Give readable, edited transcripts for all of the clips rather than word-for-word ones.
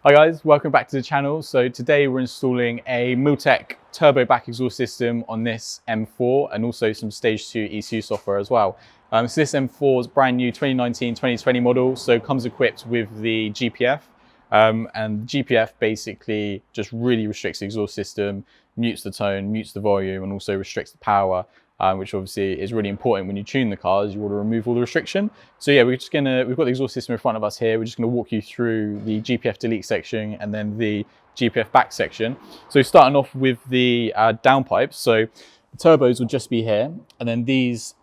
Hi guys, welcome back to the channel. So today we're installing a Milltek turbo back exhaust system on this M4 and also some stage 2 ECU software as well. So this M4 is brand new 2019-2020 model, so comes equipped with the GPF. And GPF basically just really restricts the exhaust system, mutes the tone, mutes the volume, and also restricts the power. Which obviously is really important when you tune the cars. You want to remove all the restriction. So yeah, we've got the exhaust system in front of us here. We're just gonna walk you through the GPF delete section and then the GPF back section. So starting off with the downpipes. So the turbos will just be here, and then this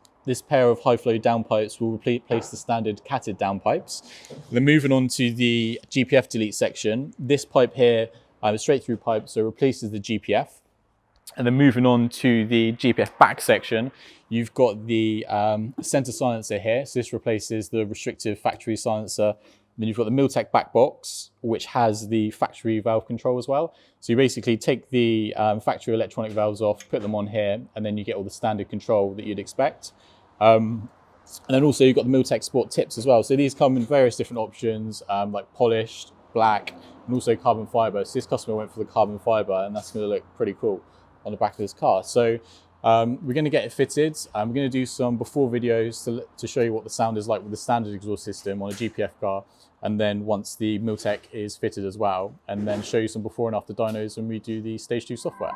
pair of high flow downpipes will replace the standard catted downpipes. Then moving on to the GPF delete section, this pipe here, a straight through pipe, so replaces the GPF. And then moving on to the GPF back section, you've got the center silencer here. So this replaces the restrictive factory silencer. Then you've got the Milltek back box, which has the factory valve control as well. So you basically take the factory electronic valves off, put them on here, and then you get all the standard control that you'd expect. And then also you've got the Milltek Sport tips as well. So these come in various different options, like polished, black, and also carbon fiber. So this customer went for the carbon fiber, and that's going to look pretty cool on the back of this car. So we're going to get it fitted. We're going to do some before videos to show you what the sound is like with the standard exhaust system on a GPF car, and then once the Milltek is fitted as well, and then show you some before and after dynos when we do the stage 2 software.